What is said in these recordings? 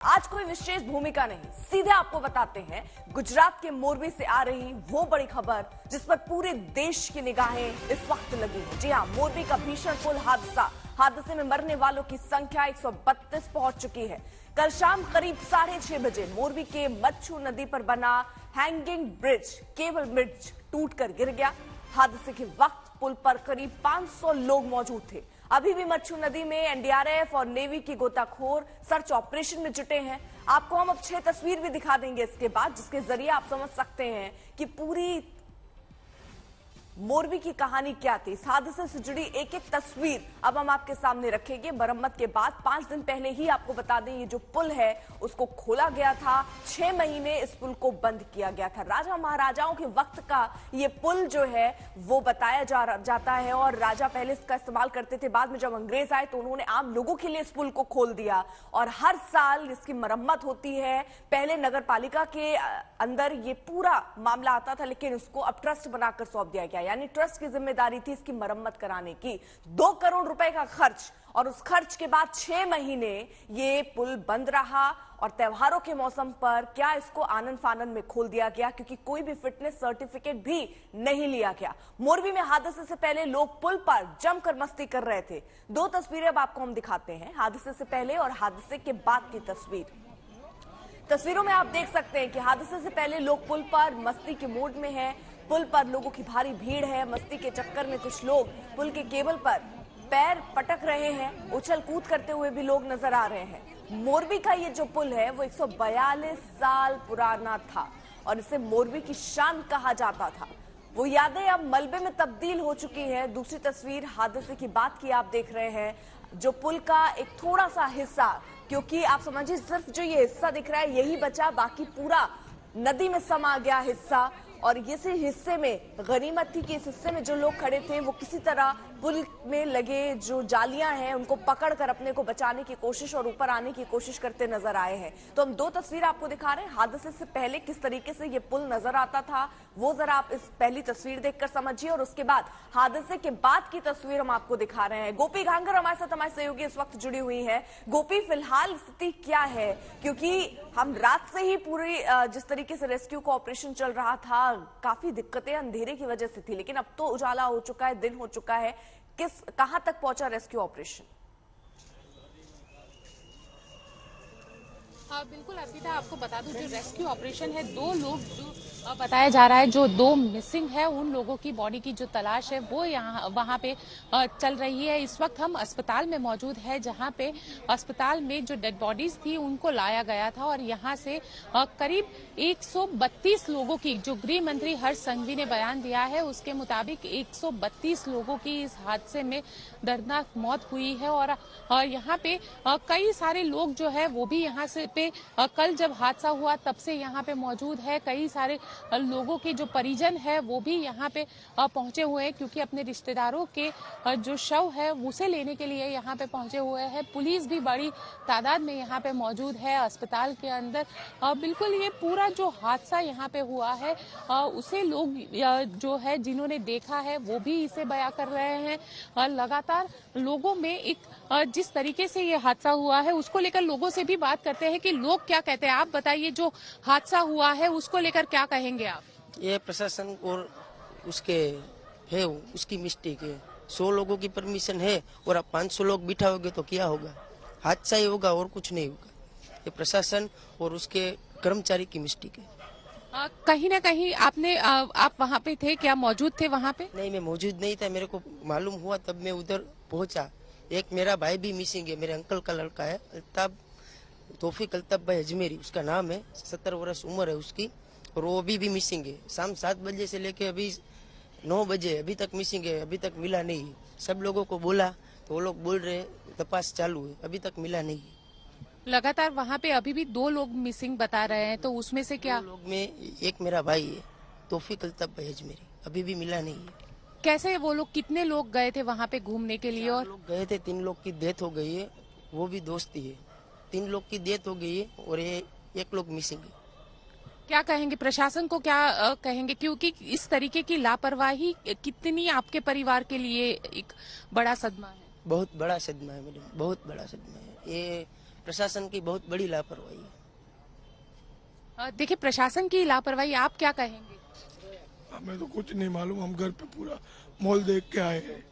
आज कोई विशेष भूमिका नहीं, सीधे आपको बताते हैं गुजरात के मोरबी से आ रही वो बड़ी खबर जिस पर पूरे देश की निगाहें इस वक्त लगी हैं। जी हां, मोरबी का भीषण पुल हादसे में मरने वालों की संख्या 132 पहुंच चुकी है। कल शाम करीब 6:30 बजे मोरबी के मच्छू नदी पर बना हैंगिंग ब्रिज केबल ब्रिज टूटकर गिर गया। हादसे के वक्त पुल पर करीब 500 लोग मौजूद थे। अभी भी मच्छू नदी में एनडीआरएफ और नेवी की गोताखोर सर्च ऑपरेशन में जुटे हैं। आपको हम अब 6 तस्वीर भी दिखा देंगे इसके बाद, जिसके जरिए आप समझ सकते हैं कि पूरी मोरबी की कहानी क्या थी। इस हादसे से जुड़ी एक एक तस्वीर अब हम आपके सामने रखेंगे। मरम्मत के बाद 5 दिन पहले ही आपको बता दें, ये जो पुल है उसको खोला गया था। 6 महीने इस पुल को बंद किया गया था। राजा महाराजाओं के वक्त का ये पुल जो है वो बताया जाता है और राजा पहले इसका इस्तेमाल करते थे। बाद में जब अंग्रेज आए तो उन्होंने आम लोगों के लिए इस पुल को खोल दिया और हर साल इसकी मरम्मत होती है। पहले नगर पालिका के अंदर ये पूरा मामला आता था, लेकिन उसको अब ट्रस्ट बनाकर सौंप दिया गया, यानी ट्रस्ट की जिम्मेदारी थी इसकी मरम्मत कराने की। 2 करोड़ रुपए का खर्च और उस खर्च के बाद 6 महीने ये पुल बंद रहा और त्योहारों के मौसम पर क्या इसको आनन फानन में खोल दिया गया, क्योंकि कोई भी फिटनेस सर्टिफिकेट भी नहीं लिया गया। मोरबी में हादसे से पहले लोग पुल पर जमकर मस्ती कर रहे थे। 2 तस्वीरें अब आपको हम दिखाते हैं, हादसे से पहले और हादसे के बाद की तस्वीर। तस्वीरों में आप देख सकते हैं कि हादसे से पहले लोग पुल पर मस्ती के मूड में हैं। पुल पर लोगों की भारी भीड़ है। मस्ती के चक्कर में कुछ लोग पुल के केबल पर पैर पटक रहे हैं, उछल कूद करते हुए भी लोग नजर आ रहे हैं। मोरबी का ये जो पुल है वो 142 साल पुराना था और इसे मोरबी की शान कहा जाता था। वो यादें अब मलबे में तब्दील हो चुकी है। दूसरी तस्वीर हादसे की बात की आप देख रहे हैं, जो पुल का एक थोड़ा सा हिस्सा, क्योंकि आप समझिए सिर्फ जो ये हिस्सा दिख रहा है यही बचा, बाकी पूरा नदी में समा गया हिस्सा। और इसी हिस्से में गनीमत थी कि इस हिस्से में जो लोग खड़े थे वो किसी तरह पुल में लगे जो जालियां हैं उनको पकड़कर अपने को बचाने की कोशिश और ऊपर आने की कोशिश करते नजर आए हैं। तो हम 2 तस्वीर आपको दिखा रहे हैं। हादसे से पहले किस तरीके से ये पुल नजर आता था वो जरा आप इस पहली तस्वीर देखकर समझिए, और उसके बाद हादसे के बाद की तस्वीर हम आपको दिखा रहे हैं। गोपी घांगर हमारे साथ, हमारे सहयोगी इस वक्त जुड़ी हुई है। गोपी, फिलहाल स्थिति क्या है? क्योंकि हम रात से ही पूरी जिस तरीके से रेस्क्यू का ऑपरेशन चल रहा था, काफी दिक्कतें अंधेरे की वजह से थी, लेकिन अब तो उजाला हो चुका है, दिन हो चुका है। कहां तक पहुंचा रेस्क्यू ऑपरेशन? हाँ बिल्कुल अर्पिता, आपको बता दूं जो रेस्क्यू ऑपरेशन है, 2 लोग जो बताया जा रहा है जो 2 मिसिंग है, उन लोगों की बॉडी की जो तलाश है वो यहाँ वहाँ पे चल रही है। इस वक्त हम अस्पताल में मौजूद है, जहाँ पे अस्पताल में जो डेड बॉडीज थी उनको लाया गया था और यहाँ से करीब 132 लोगों की, जो गृह मंत्री हर्ष संघवी ने बयान दिया है उसके मुताबिक 132 लोगों की इस हादसे में दर्दनाक मौत हुई है। और यहाँ पे कई सारे लोग जो है वो भी यहाँ से कल जब हादसा हुआ तब से यहाँ पे मौजूद है। कई सारे लोगों के जो परिजन है वो भी यहाँ पे पहुंचे हुए हैं, क्योंकि अपने रिश्तेदारों के जो शव है उसे लेने के लिए यहाँ पे पहुंचे हुए हैं। पुलिस भी बड़ी तादाद में यहाँ पे मौजूद है अस्पताल के अंदर। बिल्कुल ये पूरा जो हादसा यहाँ पे हुआ है उसे लोग जो है जिन्होंने देखा है वो भी इसे बयां कर रहे हैं। लगातार लोगों में एक जिस तरीके से ये हादसा हुआ है उसको लेकर लोगों से भी बात करते हैं कि लोग क्या कहते हैं। आप बताइए, जो हादसा हुआ है उसको लेकर क्या कहेंगे आप? ये प्रशासन और उसके है उसकी मिस्टेक है। 100 लोगों की परमिशन है और आप 500 लोग बिठाओगे तो क्या होगा? हादसा ही होगा और कुछ नहीं होगा। ये प्रशासन और उसके कर्मचारी की मिस्टेक है। कहीं ना कहीं आपने आप वहाँ पे थे, क्या मौजूद थे वहाँ पे? नहीं, मैं मौजूद नहीं था। मेरे को मालूम हुआ तब मैं उधर पहुंचा। एक मेरा भाई भी मिसिंग है, मेरे अंकल का लड़का है, अल्ताफ तौफीक अल्ताफ भाई अजमेरी उसका नाम है। 70 वर्ष उम्र है उसकी और वो अभी भी मिसिंग है। शाम 7 बजे से लेके अभी 9 बजे अभी तक मिसिंग है, अभी तक मिला नहीं। सब लोगों को बोला तो वो लोग बोल रहे तपास चालू है, अभी तक मिला नहीं। लगातार वहाँ पे अभी भी 2 लोग मिसिंग बता रहे हैं, तो उसमें से क्या? 2 लोग में एक मेरा भाई है तौफीक अल्ताफ भाई अजमेरी, अभी भी मिला नहीं है। कैसे वो लोग, कितने लोग गए थे वहाँ पे घूमने के लिए? और लोग गए थे, 3 लोग की डेथ हो गई है, वो भी दोस्ती है। 3 लोग की डेथ हो गई है और ये 1 लोग मिसिंग है। क्या कहेंगे प्रशासन को, क्या कहेंगे, क्योंकि इस तरीके की लापरवाही कितनी आपके परिवार के लिए एक बड़ा सदमा है? बहुत बड़ा सदमा है मैडम, बहुत बड़ा सदमा है। ये प्रशासन की बहुत बड़ी लापरवाही है। देखिए, प्रशासन की लापरवाही, आप क्या कहेंगे? हमें तो कुछ नहीं मालूम, हम घर पे पूरा मॉल देख के आए हैं।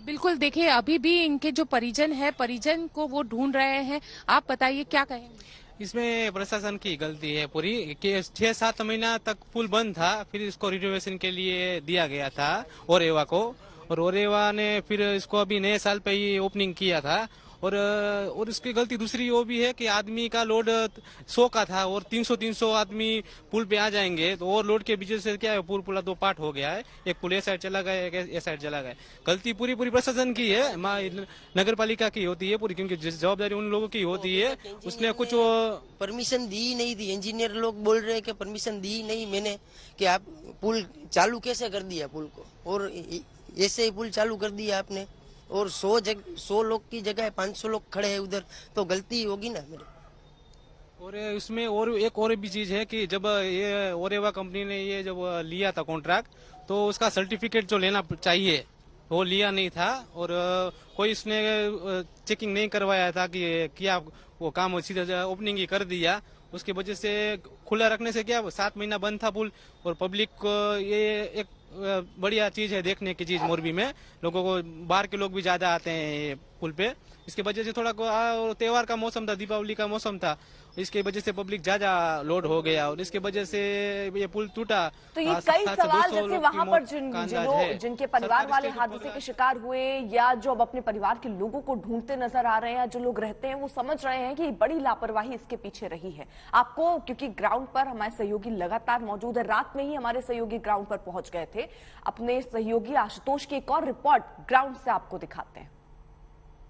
बिल्कुल, देखिए अभी भी इनके जो परिजन है, परिजन को वो ढूंढ रहे हैं। आप बताइए क्या कहेंगे? इसमें प्रशासन की गलती है पूरी कि 6-7 महीना तक पुल बंद था, फिर इसको रिनोवेशन के लिए दिया गया था ओरेवा को, और ओरेवा ने फिर इसको अभी नए साल पे ही ओपनिंग किया था। और इसकी गलती दूसरी वो भी है कि आदमी का लोड 100 का था और 300 आदमी पुल पे आ जाएंगे, तो और लोड के वजह से क्या है, पुला 2 पार्ट हो गया है। एक पुल ए साइड चला गया, एक ए साइड चला गया। गलती पूरी प्रशासन की है, नगर पालिका की होती है पूरी, क्योंकि जवाबदारी उन लोगों की होती है। उसने कुछ परमिशन दी नहीं थी। इंजीनियर लोग बोल रहे हैं कि परमिशन दी नहीं मैंने, कि आप पुल चालू कैसे कर दिया पुल को, और ऐसे ही पुल चालू कर दिया आपने, और 100 लोग की जगह 500 लोग खड़े हैं उधर, तो गलती होगी ना मेरी। और इसमें और एक और भी चीज है कि जब ये ओरेवा कंपनी ने ये जब लिया था कॉन्ट्रैक्ट, तो उसका सर्टिफिकेट जो लेना चाहिए वो लिया नहीं था, और कोई इसने चेकिंग नहीं करवाया था कि क्या वो काम सीधा ओपनिंग ही कर दिया। उसकी वजह से खुला रखने से क्या 7 महीना बंद था पुल, और पब्लिक को ये एक बढ़िया चीज है देखने की चीज। मोरबी में लोगों को, बाहर के लोग भी ज्यादा आते हैं ये पुल पे, इसके वजह से थोड़ा त्योहार का मौसम था, दीपावली का मौसम था, इसके वजह से पब्लिक ज्यादा लोड हो गया, और इसके वजह से ये पुल टूटा। तो ये कई सवाल, जैसे वहां पर जिनके परिवार वाले हादसे के शिकार हुए, या जो अब अपने परिवार के लोगों को ढूंढते नजर आ रहे हैं, जो लोग रहते हैं वो समझ रहे हैं कि बड़ी लापरवाही इसके पीछे रही है। आपको, क्योंकि ग्राउंड पर हमारे सहयोगी लगातार मौजूद है, रात में ही हमारे सहयोगी ग्राउंड पर पहुंच गए थे, अपने सहयोगी आशुतोष की एक और रिपोर्ट ग्राउंड से आपको दिखाते हैं।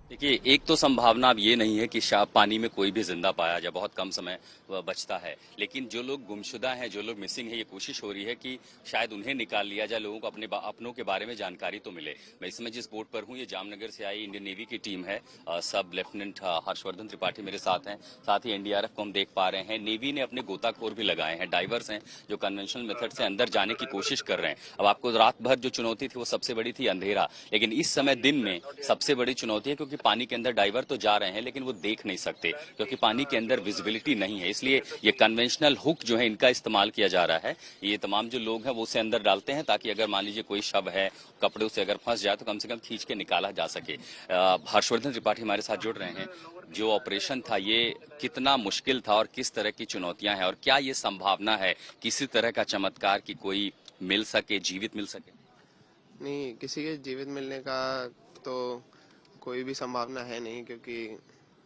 देखिए, एक तो संभावना अब ये नहीं है कि पानी में कोई भी जिंदा पाया जाए, बहुत कम समय बचता है, लेकिन जो लोग गुमशुदा हैं, जो लोग मिसिंग हैं, ये कोशिश हो रही है कि शायद उन्हें निकाल लिया जाए, लोगों को अपनों के बारे में जानकारी तो मिले। मैं इस समय जिस बोट पर हूँ, ये जामनगर से आई इंडियन नेवी की टीम है, सब लेफ्टिनेंट हर्षवर्धन त्रिपाठी मेरे साथ हैं, साथ ही एनडीआरएफ को हम देख पा रहे हैं। नेवी ने अपने गोताखोर भी लगाए हैं, डाइवर्स हैं जो कन्वेंशनल मेथड से अंदर जाने की कोशिश कर रहे हैं। अब आपको रात भर जो चुनौती थी वो सबसे बड़ी थी अंधेरा, लेकिन इस समय दिन में सबसे बड़ी चुनौती है, क्योंकि पानी के अंदर डाइवर तो जा रहे हैं लेकिन वो देख नहीं सकते, क्योंकि पानी के अंदर विजिबिलिटी नहीं है। इसलिए ये कन्वेंशनल हुक जो है इनका इस्तेमाल किया जा रहा है। ये तमाम जो लोग हैं वो उसे अंदर डालते हैं, ताकि अगर मान लीजिए कोई शव है, कपड़े से अगर फंस जाए तो कम से कम खींच के निकाला जा सके। हर्षवर्धन त्रिपाठी हमारे साथ जुड़ रहे हैं। जो ऑपरेशन था ये कितना मुश्किल था और किस तरह की चुनौतियां हैं, और क्या ये संभावना है किसी तरह का चमत्कार की कोई मिल सके, जीवित मिल सके? नहीं, किसी के जीवित मिलने का तो कोई भी संभावना है नहीं, क्योंकि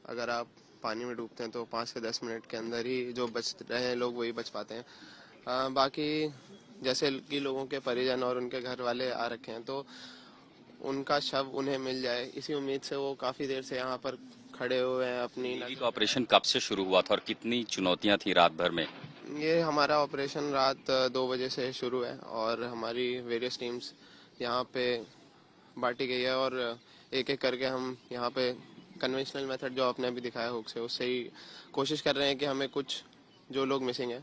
अगर आप पानी में डूबते हैं तो 5 से 10 मिनट के अंदर ही जो बच रहे हैं लोग वही बच पाते हैं। बाकी जैसे कि लोगों के परिजन और उनके घर वाले आ रखे हैं, तो उनका शव उन्हें मिल जाए, इसी उम्मीद से वो काफी देर से यहाँ पर खड़े हुए हैं। अपनी ऑपरेशन कब से शुरू हुआ था और कितनी चुनौतियां थी रात भर में? ये हमारा ऑपरेशन रात 2 बजे से शुरू है, और हमारी वेरियस टीम्स यहाँ पे बांटी गई है, और एक एक करके हम यहाँ पे कन्वेंशनल मेथड जो आपने अभी दिखाया हुक से, उससे ही कोशिश कर रहे हैं कि हमें कुछ जो लोग मिसिंग है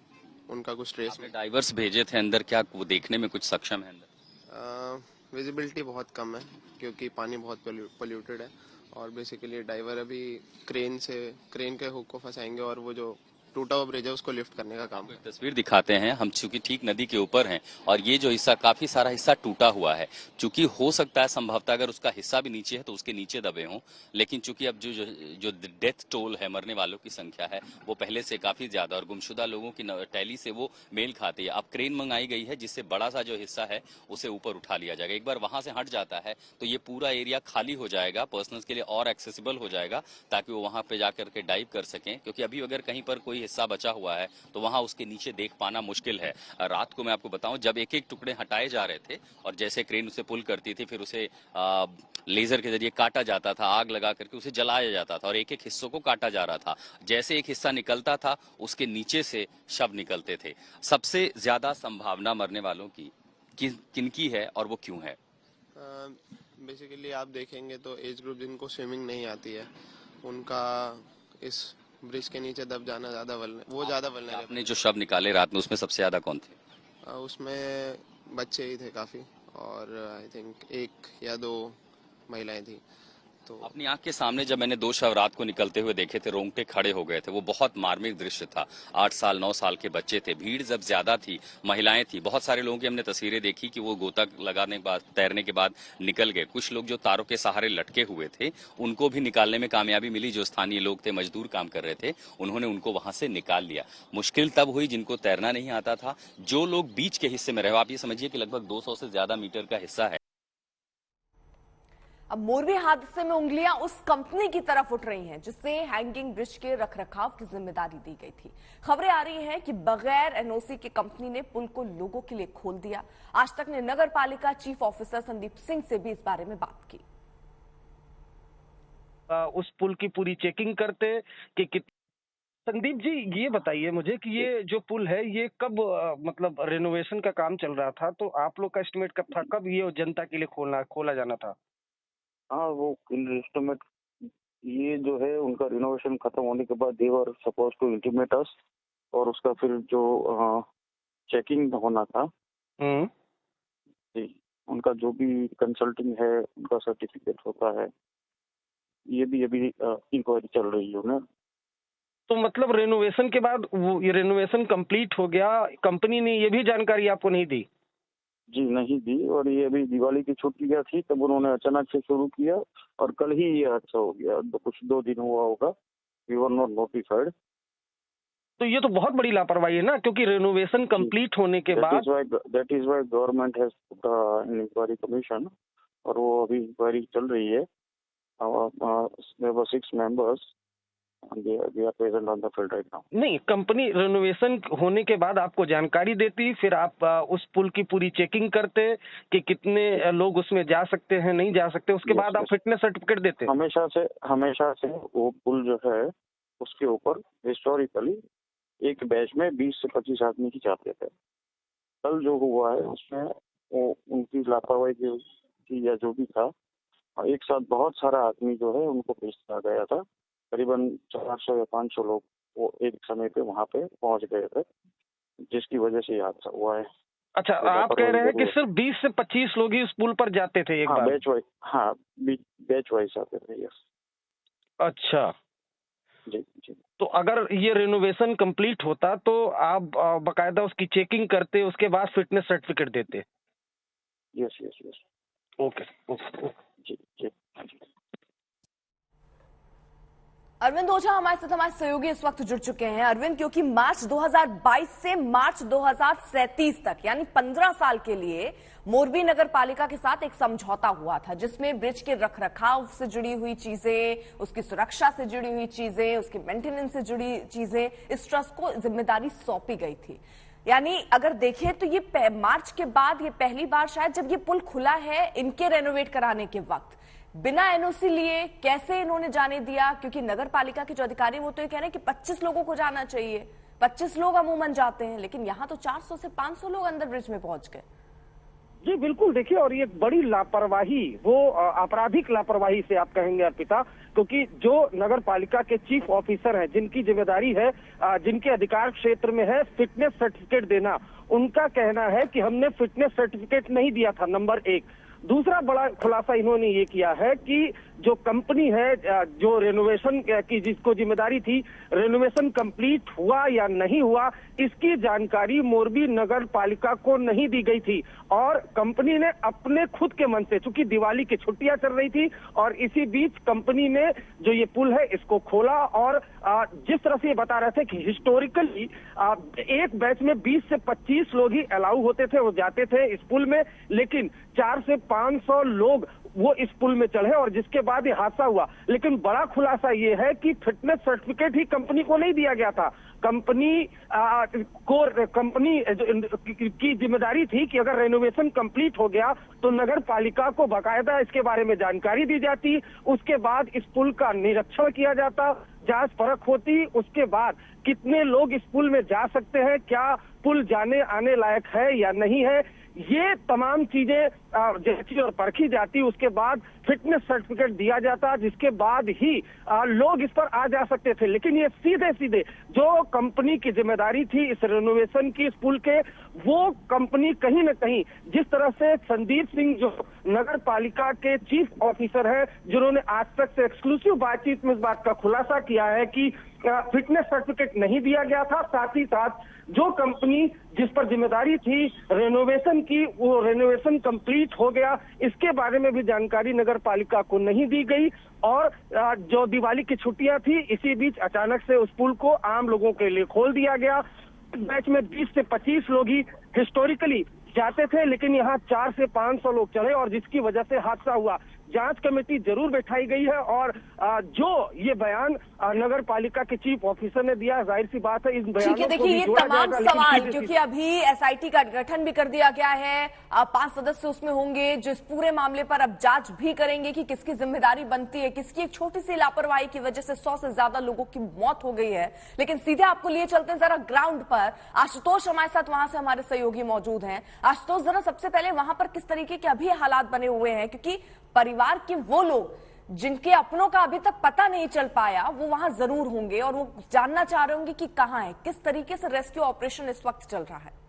उनका कुछ ट्रेस में। डाइवर्स भेजे थे अंदर, क्या वो देखने में कुछ सक्षम है अंदर? विजिबिलिटी बहुत कम है, क्योंकि पानी बहुत पोल्यूटेड है, और बेसिकली डाइवर अभी क्रेन के हुक को फंसाएंगे, और वो जो टूटा हुआ ब्रिज है उसको लिफ्ट करने का काम। तस्वीर दिखाते हैं हम, चूंकि ठीक नदी के ऊपर हैं, और ये जो हिस्सा, काफी सारा हिस्सा टूटा हुआ है, चूंकि हो सकता है संभवतः अगर उसका हिस्सा भी नीचे है तो उसके नीचे दबे हों, लेकिन चूंकि अब जो डेथ टोल है, मरने वालों की संख्या है, वो पहले से काफी ज्यादा, और गुमशुदा लोगों की टैली से वो मेल खाती है। अब क्रेन मंगाई गई है जिससे बड़ा सा जो हिस्सा है उसे ऊपर उठा लिया जाएगा। एक बार वहां से हट जाता है तो ये पूरा एरिया खाली हो जाएगा, पर्सनल्स के लिए और एक्सेसिबल हो जाएगा, ताकि वो वहां पे जाकर के डाइव कर सकें, क्योंकि अभी अगर कहीं पर कोई हिस्सा बचा हुआ है तो वहां उसके नीचे देख पाना मुश्किल है। रात को मैं आपको बताऊं, जब एक एक टुकड़े हटाए जा रहे थे और जैसे क्रेन उसे पुल करती थी, फिर उसे लेजर के जरिए काटा जाता था, आग लगा करके उसे जलाया जाता था, और एक एक हिस्सों को काटा जा रहा था। जैसे एक हिस्सा निकलता था उसके नीचे से शव निकलते थे। सबसे ज्यादा संभावना मरने वालों की किनकी है और वो क्यों है? बेसिकली आप देखेंगे तो एज ग्रुप जिनको स्विमिंग नहीं आती है, उनका इस ब्रिज के नीचे दब जाना ज्यादा वल्नरेबल। आपने जो शव निकाले रात में, उसमें सबसे ज्यादा कौन थे? उसमें बच्चे ही थे काफी, और आई थिंक 1 या 2 महिलाएं थी। तो अपनी आंख के सामने जब मैंने 2 शव रात को निकलते हुए देखे थे, रोंगटे खड़े हो गए थे। वो बहुत मार्मिक दृश्य था। 8 साल 9 साल के बच्चे थे, भीड़ जब ज्यादा थी, महिलाएं थी, बहुत सारे लोगों की हमने तस्वीरें देखी कि वो गोता लगाने के बाद, तैरने के बाद निकल गए। कुछ लोग जो तारों के सहारे लटके हुए थे, उनको भी निकालने में कामयाबी मिली। जो स्थानीय लोग थे, मजदूर काम कर रहे थे, उन्होंने उनको वहां से निकाल लिया। मुश्किल तब हुई जिनको तैरना नहीं आता था। जो लोग बीच के हिस्से में रहे, आप ये समझिए कि लगभग 200 से ज्यादा मीटर का हिस्सा है। अब मोरबी हादसे में उंगलियां उस कंपनी की तरफ उठ रही हैं जिससे हैंगिंग ब्रिज के रखरखाव की जिम्मेदारी दी गई थी। खबरें आ रही हैं कि बगैर एनओसी की कंपनी ने पुल को लोगों के लिए खोल दिया। आज तक ने नगर पालिका चीफ ऑफिसर संदीप सिंह से भी इस बारे में बात की। उस पुल की पूरी चेकिंग करते कि संदीप जी, ये बताइए मुझे कि ये जो पुल है ये कब मतलब रेनोवेशन का काम चल रहा था, तो आप लोग का एस्टिमेट कब था, कब ये जनता के लिए खोला जाना था? हाँ, वो एस्टिमेट ये जो है उनका रिनोवेशन खत्म होने के बाद दे वर सपोज टू इंटीमेट अस, और उसका फिर जो चेकिंग होना था जी, उनका जो भी कंसल्टिंग है उनका सर्टिफिकेट होता है, ये भी अभी इंक्वायरी चल रही है ना। तो मतलब रेनोवेशन के बाद वो ये रेनोवेशन कंप्लीट हो गया, कंपनी ने ये भी जानकारी आपको नहीं दी? जी नहीं दी, और ये अभी दिवाली की छुट्टियां थी तब उन्होंने अचानक से शुरू किया और कल ही ये हादसा हो गया। कुछ 2 दिन हुआ होगा, वी वर नॉट नोटिफाइड। तो ये तो बहुत बड़ी लापरवाही है ना, क्योंकि रेनोवेशन कंप्लीट होने के बाद that is why government has put an inquiry commission, और वो अभी इंक्वायरी चल रही है। There were 6 members and they are present on the field right now. नहीं, कंपनी रेनोवेशन होने के बाद आपको जानकारी देती, फिर आप उस पुल की पूरी चेकिंग करते कि कितने लोग उसमें जा सकते हैं, नहीं जा सकते, उसके बाद आप फिटनेस सर्टिफिकेट देते? हमेशा से वो पुल जो है उसके ऊपर हिस्टोरिकली एक बैच में 20 से 25 आदमी ही जाते थे। कल जो हुआ है उसमें वो उनकी लापरवाही की या जो भी था, एक साथ बहुत सारा आदमी जो है उनको भेजा गया था। करीबन 400 या 500 लोग वो एक समय पे वहाँ पे पहुंच गए थे, जिसकी वजह से हादसा हुआ है। अच्छा, तो आप कह रहे हैं कि सिर्फ 20 से 25 लोग ही उस पुल पर जाते थे एक बार? बैच वाइज आते थे, यस। अच्छा जी जी। तो अगर ये रेनोवेशन कंप्लीट होता तो आप बकायदा उसकी चेकिंग करते, उसके बाद फिटनेस सर्टिफिकेट देते? Yes yes yes. Okay okay जी जी। अरविंद ओझा हमारे साथ हमारे सहयोगी इस वक्त जुड़ चुके हैं। अरविंद, क्योंकि मार्च 2022 से मार्च 2037 तक यानी 15 साल के लिए मोरबी नगर पालिका के साथ एक समझौता हुआ था जिसमें ब्रिज के रखरखाव से जुड़ी हुई चीजें, उसकी सुरक्षा से जुड़ी हुई चीजें, उसके मेंटेनेंस से जुड़ी चीजें इस ट्रस्ट को जिम्मेदारी सौंपी गई थी। यानी अगर देखें तो ये मार्च के बाद ये पहली बार शायद जब ये पुल खुला है इनके रेनोवेट कराने के वक्त बिना एनओसी लिए कैसे इन्होंने जाने दिया? क्योंकि नगर पालिका के जो अधिकारी वो तो ये कह रहे हैं कि 25 लोगों को जाना चाहिए, 25 लोग अमूमन जाते हैं, लेकिन यहाँ तो 400 से 500 लोग अंदर ब्रिज में पहुंच गए। जी बिल्कुल, देखिए, और ये बड़ी लापरवाही, वो आपराधिक लापरवाही से आप कहेंगे अर्पिता, क्योंकि जो नगर पालिका के चीफ ऑफिसर हैं, जिनकी जिम्मेदारी है, जिनके अधिकार क्षेत्र में है फिटनेस सर्टिफिकेट देना, उनका कहना है कि हमने फिटनेस सर्टिफिकेट नहीं दिया था, नंबर 1। दूसरा बड़ा खुलासा इन्होंने ये किया है कि जो कंपनी है, जो रेनोवेशन की जिसको जिम्मेदारी थी, रेनोवेशन कंप्लीट हुआ या नहीं हुआ इसकी जानकारी मोरबी नगर पालिका को नहीं दी गई थी, और कंपनी ने अपने खुद के मन से, चूंकि दिवाली की छुट्टियां चल रही थी और इसी बीच कंपनी ने जो ये पुल है इसको खोला, और जिस तरह से ये बता रहे थे कि हिस्टोरिकली एक बैच में 20 से 25 लोग ही अलाउ होते थे, वो जाते थे इस पुल में, लेकिन 400 से 500 लोग वो इस पुल में चढ़े और जिसके बाद ये हादसा हुआ। लेकिन बड़ा खुलासा ये है कि फिटनेस सर्टिफिकेट ही कंपनी को नहीं दिया गया था। कंपनी की जिम्मेदारी थी कि अगर रेनोवेशन कंप्लीट हो गया तो नगर पालिका को बाकायदा इसके बारे में जानकारी दी जाती, उसके बाद इस पुल का निरीक्षण किया जाता, जांच परख होती, उसके बाद कितने लोग इस पुल में जा सकते हैं, क्या पुल जाने आने लायक है या नहीं है, ये तमाम चीजें जांची और परखी जाती, उसके बाद फिटनेस सर्टिफिकेट दिया जाता, जिसके बाद ही लोग इस पर आ जा सकते थे। लेकिन ये सीधे सीधे जो कंपनी की जिम्मेदारी थी इस रेनोवेशन की, इस पुल के, वो कंपनी कहीं न कहीं जिस तरह से संदीप सिंह जो नगर पालिका के चीफ ऑफिसर है, जिन्होंने आज तक से एक्सक्लूसिव बातचीत में इस बात का खुलासा किया है कि फिटनेस सर्टिफिकेट नहीं दिया गया था, साथ ही साथ जो कंपनी जिस पर जिम्मेदारी थी रेनोवेशन की, वो रेनोवेशन कंप्लीट हो गया, इसके बारे में भी जानकारी नगर पालिका को नहीं दी गई। और जो दिवाली की छुट्टियां थी, इसी बीच अचानक से उस पुल को आम लोगों के लिए खोल दिया गया। बैच में 20 से 25 लोग ही हिस्टोरिकली जाते थे, लेकिन यहाँ 400 से 500 लोग चढ़े और जिसकी वजह से हादसा हुआ। जांच कमेटी जरूर बैठाई गई है और जो ये बयान नगर पालिका के चीफ ऑफिसर ने दिया, जाहिर सी बात है इस बयान को देखिए, ये तमाम सवाल, क्योंकि अभी एसआईटी का गठन भी कर दिया गया है, 5 सदस्य उसमें होंगे जो इस पूरे मामले पर अब जांच भी करेंगे कि किसकी जिम्मेदारी बनती है, किसकी एक छोटी सी लापरवाही की वजह से 100 से ज्यादा लोगों की मौत हो गई है। लेकिन सीधे आपको लिए चलते हैं जरा ग्राउंड पर। आशुतोष हमारे साथ वहां से हमारे सहयोगी मौजूद हैं। आशुतोष, जरा सबसे पहले वहां पर किस तरीके के अभी हालात बने हुए हैं, क्योंकि परिवार के वो लोग जिनके अपनों का अभी तक पता नहीं चल पाया वो वहां जरूर होंगे और वो जानना चाह रहे होंगे कि कहां है, किस तरीके से रेस्क्यू ऑपरेशन इस वक्त चल रहा है।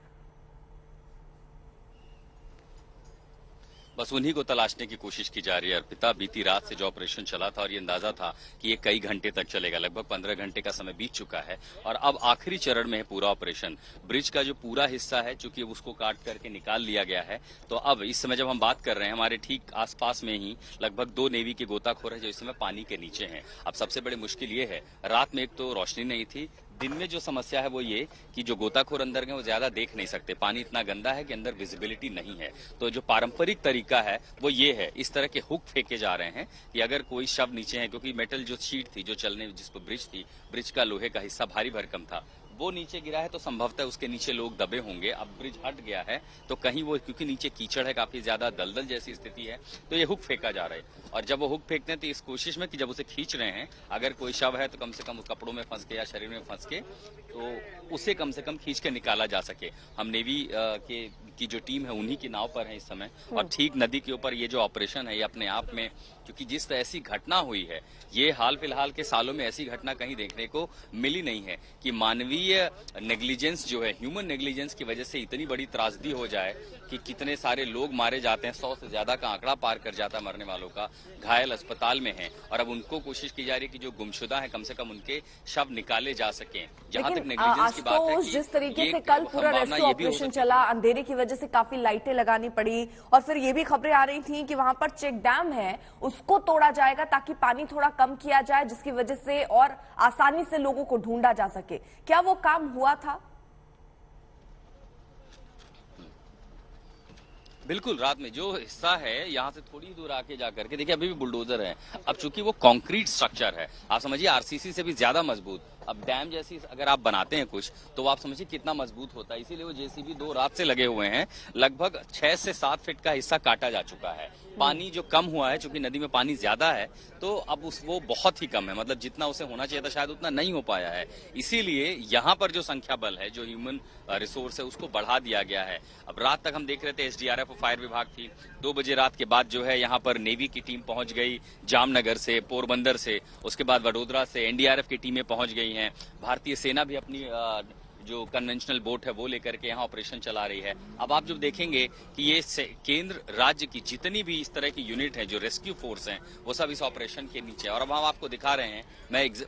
बस उन्हीं को तलाशने की कोशिश की जा रही है। अर्पिता, बीती रात से जो ऑपरेशन चला था और ये अंदाजा था कि ये कई घंटे तक चलेगा, लगभग 15 घंटे का समय बीत चुका है और अब आखिरी चरण में है पूरा ऑपरेशन। ब्रिज का जो पूरा हिस्सा है, चूंकि उसको काट करके निकाल लिया गया है, तो अब इस समय जब हम बात कर रहे हैं, हमारे ठीक आसपास में ही लगभग 2 नेवी के गोताखोर है जो इस समय पानी के नीचे हैं। अब सबसे बड़ी मुश्किल ये है, रात में एक तो रोशनी नहीं थी, दिन में जो समस्या है वो ये कि जो गोताखोर अंदर गए वो ज्यादा देख नहीं सकते, पानी इतना गंदा है कि अंदर विजिबिलिटी नहीं है। तो जो पारंपरिक तरीका है वो ये है, इस तरह के हुक फेंके जा रहे हैं कि अगर कोई शव नीचे है, क्योंकि मेटल जो शीट थी जो चलने जिस पर ब्रिज थी, ब्रिज का लोहे का हिस्सा भारी भरकम था, वो नीचे गिरा है तो संभवतः उसके नीचे लोग दबे होंगे। अब ब्रिज हट गया है तो कहीं वो, क्योंकि नीचे कीचड़ है, काफी ज्यादा दलदल जैसी स्थिति है, तो ये हुक फेंका जा रहा है। और जब वो हुक फेंकते हैं तो इस कोशिश में कि जब उसे खींच रहे हैं, अगर कोई शव है तो कम से कम उस कपड़ों में फंस के या शरीर में फंस के तो उसे कम से कम खींच के निकाला जा सके। हम नेवी की जो टीम है उन्हीं की नाव पर है इस समय और ठीक नदी के ऊपर ये जो ऑपरेशन है ये अपने आप में, क्योंकि जिस ऐसी घटना हुई है, ये हाल फिलहाल के सालों में ऐसी घटना कहीं देखने को मिली नहीं है कि मानवीय नेग्लिजेंस जो है, ह्यूमन नेग्लिजेंस की वजह से इतनी बड़ी त्रासदी हो जाए कि कितने सारे लोग मारे जाते हैं, 100 से ज्यादा का आंकड़ा पार कर जाता है मरने वालों का, घायल अस्पताल में हैं और अब उनको कोशिश की जा रही है कि जो गुमशुदा है कम से कम उनके शव निकाले जा सकें। जहां तक नेग्लिजेंस की बात है कि जिस तरीके से कल पूरा रेस्क्यू ऑपरेशन चला, अंधेरे की वजह से काफी लाइटें लगानी पड़ी और फिर ये भी खबरें आ रही थी कि वहां पर चेक डैम है उसको तोड़ा जाएगा ताकि पानी थोड़ा कम किया जाए, जिसकी वजह से और आसानी से लोगों को ढूंढा जा सके। क्या वो काम हुआ था? बिल्कुल, रात में जो हिस्सा है यहाँ से थोड़ी दूर आके जाकर के देखिए अभी भी बुलडोजर है। अब चूंकि वो कंक्रीट स्ट्रक्चर है, आप समझिए आरसीसी से भी ज्यादा मजबूत। अब डैम जैसी अगर आप बनाते हैं कुछ तो आप समझिए कितना मजबूत होता है, इसीलिए वो जेसीबी 2 रात से लगे हुए हैं। लगभग 6 से 7 फीट का हिस्सा काटा जा चुका है। पानी जो कम हुआ है, चूंकि नदी में पानी ज्यादा है तो अब वो बहुत ही कम है, मतलब जितना उसे होना चाहिए था शायद उतना नहीं हो पाया है। इसीलिए यहाँ पर जो संख्या बल है, जो ह्यूमन रिसोर्स है, उसको बढ़ा दिया गया है। अब रात तक हम देख रहे थे एसडीआरएफ और फायर विभाग थी, 2 बजे रात के बाद जो है यहाँ पर नेवी की टीम पहुंच गई, जामनगर से, पोरबंदर से, उसके बाद वडोदरा से एनडीआरएफ की टीमें पहुंच गई हैं। भारतीय सेना भी अपनी जो कन्वेंशनल बोट है वो लेकर के यहाँ ऑपरेशन चला रही है। अब आप जो देखेंगे कि ये केंद्र राज्य की जितनी भी इस तरह की यूनिट है, जो रेस्क्यू फोर्स हैं, वो सब इस ऑपरेशन के नीचे। और अब हम आपको दिखा रहे हैं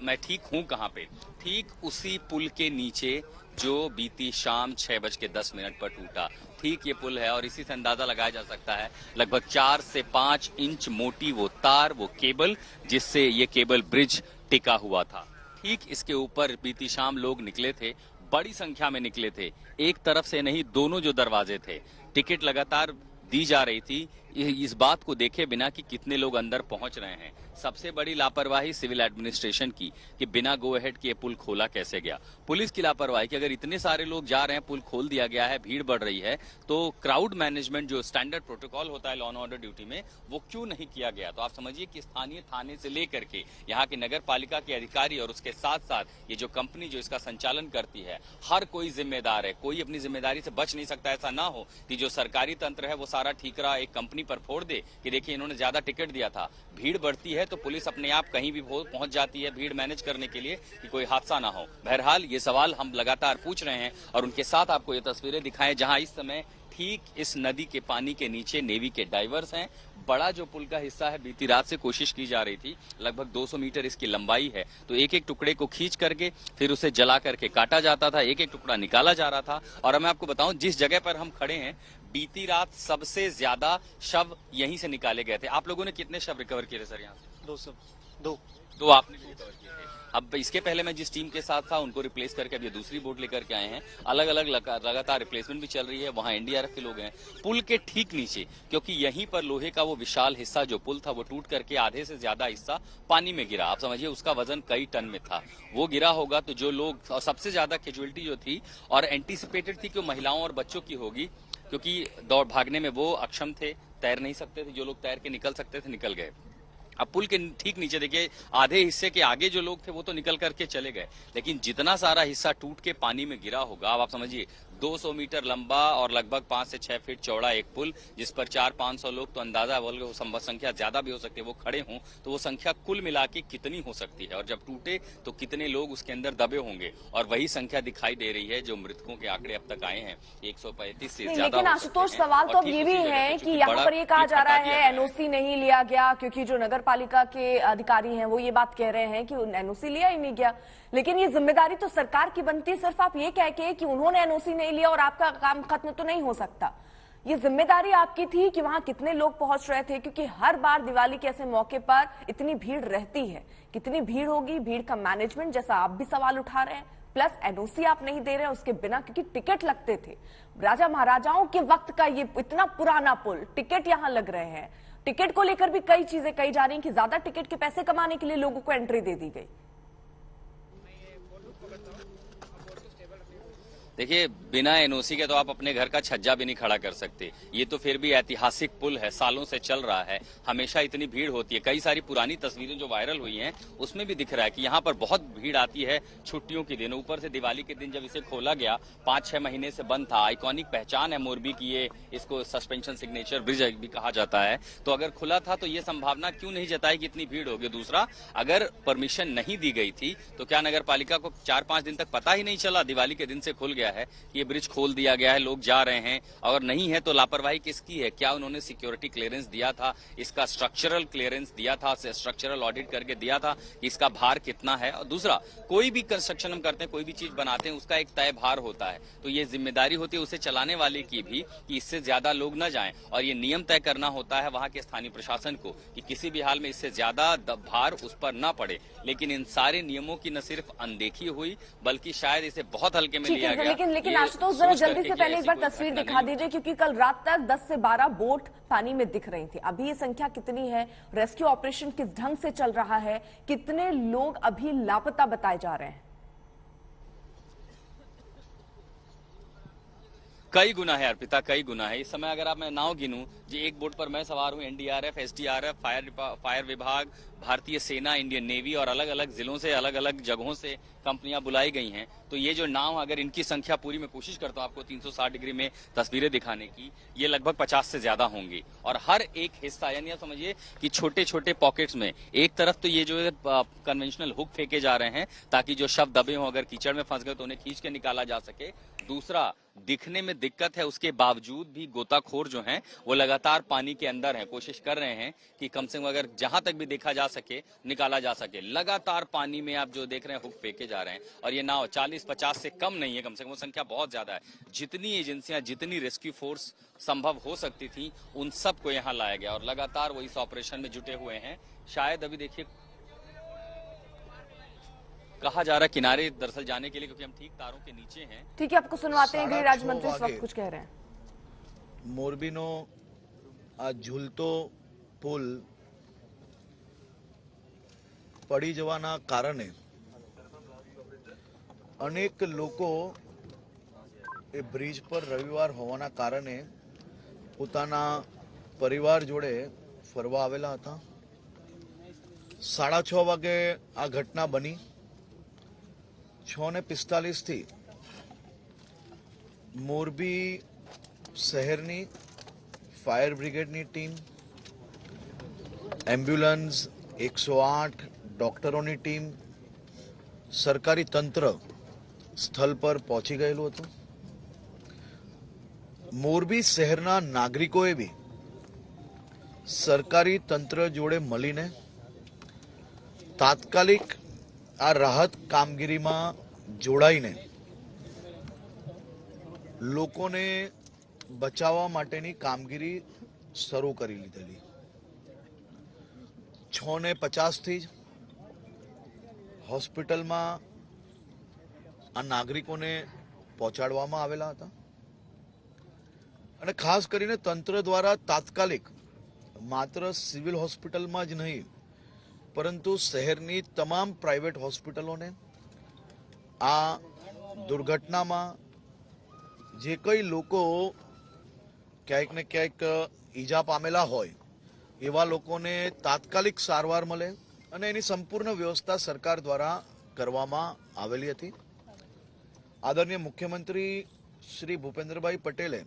मैं ठीक हूँ कहाँ पे, ठीक उसी पुल के नीचे जो बीती शाम 6:10 पर टूटा, ठीक ये पुल है। और इसी से अंदाजा लगाया जा सकता है लगभग 4 से 5 इंच मोटी वो तार, वो केबल, जिससे ये केबल ब्रिज टिका हुआ था। ठीक इसके ऊपर बीती शाम लोग निकले थे, बड़ी संख्या में निकले थे, एक तरफ से नहीं, दोनों जो दरवाजे थे। टिकट लगातार दी जा रही थी इस बात को देखे बिना कि कितने लोग अंदर पहुंच रहे हैं। सबसे बड़ी लापरवाही सिविल एडमिनिस्ट्रेशन की कि बिना गो अहेड के पुल खोला कैसे गया। पुलिस की लापरवाही कि अगर इतने सारे लोग जा रहे हैं, पुल खोल दिया गया है, भीड़ बढ़ रही है, तो क्राउड मैनेजमेंट जो स्टैंडर्ड प्रोटोकॉल होता है लॉ एंड ऑर्डर ड्यूटी में, वो क्यों नहीं किया गया। तो आप समझिए कि स्थानीय थाने से लेकर के यहाँ के नगर पालिका के अधिकारी और उसके साथ साथ ये जो कंपनी जो इसका संचालन करती है, हर कोई जिम्मेदार है। कोई अपनी जिम्मेदारी से बच नहीं सकता। ऐसा ना हो कि जो सरकारी तंत्र है वो सारा ठीकरा एक कंपनी पर फोड़ दे कि देखिए इन्होंने ज्यादा टिकट दिया था। भीड़ बढ़ती है तो पुलिस अपने आप कहीं भी पहुंच जाती है भीड़ मैनेज करने के लिए कि कोई हादसा ना हो। बहरहाल ये सवाल हम लगातार पूछ रहे हैं और उनके साथ आपको ये तस्वीरें दिखाएं जहां इस समय ठीक इस नदी के पानी के नीचे नेवी के डाइवर्स हैं। बड़ा जो पुल का हिस्सा है, बीती रात से कोशिश की जा रही थी, लगभग 200 मीटर इसकी लंबाई है, तो एक एक टुकड़े को खींच करके फिर उसे जला करके काटा जाता था, एक एक टुकड़ा निकाला जा रहा था। और मैं आपको बताऊं जिस जगह पर हम खड़े हैं, बीती रात सबसे ज्यादा शव यहीं से निकाले गए थे। आप लोगों ने कितने शव रिकवर किए थे सर यहाँ से? दो आपने रिकवर किए थे। अब इसके पहले मैं जिस टीम के साथ था उनको रिप्लेस करके अब ये दूसरी बोट लेकर के आए हैं। अलग अलग लगातार रिप्लेसमेंट भी चल रही है। वहां एनडीआरएफ के लोग हैं पुल के ठीक नीचे, क्योंकि यहीं पर लोहे का वो विशाल हिस्सा जो पुल था वो टूट करके आधे से ज्यादा हिस्सा पानी में गिरा। आप समझिए उसका वजन कई टन में था। वो गिरा होगा तो जो लोग, सबसे ज्यादा कैजुअलिटी जो थी और एंटीसिपेटेड थी कि महिलाओं और बच्चों की होगी, क्योंकि दौड़ भागने में वो अक्षम थे, तैर नहीं सकते थे। जो लोग तैर के निकल सकते थे निकल गए। अब पुल के ठीक नीचे देखिए आधे हिस्से के आगे जो लोग थे वो तो निकल करके चले गए, लेकिन जितना सारा हिस्सा टूट के पानी में गिरा होगा, अब आप समझिए 200 मीटर लंबा और लगभग 5 से 6 फीट चौड़ा एक पुल, जिस पर 400-500 लोग, तो अंदाजा बोल संख्या ज्यादा भी हो सकती है, वो खड़े हों तो वो संख्या कुल मिला के कितनी हो सकती है, और जब टूटे तो कितने लोग उसके अंदर दबे होंगे। और वही संख्या दिखाई दे रही है जो मृतकों के आंकड़े अब तक आए हैं 135 से ज्यादा। लेकिन आशुतोष सवाल तो अब ये भी है कि यहाँ पर ये कहा जा रहा है एनओसी नहीं लिया गया, क्योंकि जो नगर पालिका के अधिकारी हैं वो ये बात कह रहे हैं कि एनओसी लिया ही नहीं गया। लेकिन ये जिम्मेदारी तो सरकार की बनती है। सिर्फ आप ये कह के कि उन्होंने एनओसी नहीं लिया और आपका काम खत्म तो नहीं हो सकता। ये जिम्मेदारी आपकी थी कि वहां कितने लोग पहुंच रहे थे, क्योंकि हर बार दिवाली के ऐसे मौके पर इतनी भीड़ रहती है। कितनी भीड़ होगी, भीड़ का मैनेजमेंट जैसा आप भी सवाल उठा रहे हैं, प्लस एनओसी आप नहीं दे रहे हैं उसके बिना, क्योंकि टिकट लगते थे। राजा महाराजाओं के वक्त का ये इतना पुराना पुल, टिकट यहां लग रहे हैं। टिकट को लेकर भी कई चीजें कही जा रही हैं कि ज्यादा टिकट के पैसे कमाने के लिए लोगों को एंट्री दे दी गई। देखिए बिना एनओसी के तो आप अपने घर का छज्जा भी नहीं खड़ा कर सकते। ये तो फिर भी ऐतिहासिक पुल है, सालों से चल रहा है, हमेशा इतनी भीड़ होती है। कई सारी पुरानी तस्वीरें जो वायरल हुई हैं उसमें भी दिख रहा है कि यहाँ पर बहुत भीड़ आती है छुट्टियों के दिन। ऊपर से दिवाली के दिन जब इसे खोला गया, 5-6 महीने से बंद था। आइकॉनिक पहचान है मोरबी की, ये इसको सस्पेंशन सिग्नेचर ब्रिज भी कहा जाता है। तो अगर खुला था तो ये संभावना क्यों नहीं जताई कि इतनी भीड़ होगी। दूसरा, अगर परमिशन नहीं दी गई थी तो क्या नगर पालिका को 4-5 दिन तक पता ही नहीं चला? दिवाली के दिन से खुल गया है, ये ब्रिज खोल दिया गया है, लोग जा रहे हैं। अगर नहीं है तो लापरवाही किसकी है? क्या उन्होंने सिक्योरिटी क्लियरेंस दिया था, इसका स्ट्रक्चरल क्लियरेंस दिया था, स्ट्रक्चरल ऑडिट करके दिया था कि इसका भार कितना है? और दूसरा, कोई भी कंस्ट्रक्शन हम करते हैं, कोई भी चीज बनाते हैं, उसका एक तय भार होता है। तो ये जिम्मेदारी होती है उसे चलाने वाले की भी कि इससे ज्यादा लोग न जाएं, और ये नियम तय करना होता है वहां के स्थानीय प्रशासन को कि किसी भी हाल में इससे ज्यादा भार उस पर न पड़े। लेकिन इन सारे नियमों की न सिर्फ अनदेखी हुई, बल्कि शायद इसे बहुत हल्के में लिया गया। लेकिन आशुतोष जरा जल्दी से पहले एक बार तस्वीर दिखा दीजिए, क्योंकि कल रात तक 10 से 12 बोट पानी में दिख रही थी। अभी ये संख्या कितनी है? रेस्क्यू ऑपरेशन किस ढंग से चल रहा है? कितने लोग अभी लापता बताए जा रहे हैं? कई गुना है अर्पिता, कई गुना है। इस समय अगर आप मैं नाव गिनूं, जो एक बोट पर मैं सवार हूं, एनडीआरएफ, एसडीआरएफ, फायर विभाग, भारतीय सेना, इंडियन नेवी और अलग अलग जिलों से, अलग अलग जगहों से कंपनियां बुलाई गई हैं। तो ये जो नाव, अगर इनकी संख्या पूरी मैं कोशिश करता हूं आपको 360 डिग्री में तस्वीरें दिखाने की, ये लगभग 50 से ज्यादा होंगी। और हर एक हिस्सा, यानी आप समझिए कि छोटे छोटे पॉकेट्स में, एक तरफ तो ये जो है कन्वेंशनल हुक फेंके जा रहे हैं ताकि जो शव दबे हों, अगर कीचड़ में फंस गए तो उन्हें खींच के निकाला जा सके। दूसरा, दिखने में दिक्कत है उसके बावजूद भी गोताखोर जो हैं वो लगातार पानी के अंदर हैं, कोशिश कर रहे हैं कि कम से कम अगर जहां तक भी देखा जा सके निकाला जा सके। लगातार पानी में आप जो देख रहे हैं हुक फेंके जा रहे हैं, और ये नाव 40-50 से कम नहीं है, कम से कम वो संख्या बहुत ज्यादा है। जितनी एजेंसियां, जितनी रेस्क्यू फोर्स संभव हो सकती थी, उन सबको यहाँ लाया गया और लगातार वो इस ऑपरेशन में जुटे हुए हैं। शायद अभी देखिए कहा जा रहा है किनारे दरअसल जाने के लिए, क्योंकि हम ठीक तारों के नीचे हैं। ठीक है, आपको सुनवाते हैं। गृह राज्य मंत्री इस वक्त कुछ कह रहे हैं। મોરબીનો આ ઝૂલતો પુલ પડી જવાના કારણે અનેક લોકો એ બ્રિજ પર રવિવાર હોવાના કારણે પોતાના પરિવાર જોડે ફરવા આવેલા હતા. 6:30 વાગે આ ઘટના બની. 6:45 થી મોરબી શહેરની ફાયર બ્રિગેડની ટીમ, એમ્બ્યુલન્સ, 108 ડોક્ટરોની ટીમ, સરકારી તંત્ર સ્થળ પર પહોંચી ગયેલું હતું. મોરબી શહેરના નાગરિકોએ બી સરકારી તંત્ર જોડે મળીને તાત્કાલિક આ રાહત કામગીરીમાં જોડાઈને લોકોને બચાવવા માટેની કામગીરી શરૂ કરી લીધેલી. 6:50 થી જ હોસ્પિટલમાં આ નાગરિકોને પહોંચાડવામાં આવેલા હતા અને ખાસ કરીને તંત્ર દ્વારા તાત્કાલિક માત્ર સિવિલ હોસ્પિટલમાં જ નહીં પરંતુ શહેરની તમામ પ્રાઇવેટ હોસ્પિટલોને આ દુર્ઘટનામાં જે કઈ લોકો ક્યાંક ને ક્યાંક ઈજા પામેલા હોય એવા લોકોને તાત્કાલિક સારવાર મળે અને એની સંપૂર્ણ વ્યવસ્થા સરકાર દ્વારા કરવામાં આવેલી હતી. આદરણીય મુખ્યમંત્રી શ્રી ભૂપેન્દ્રભાઈ પટેલે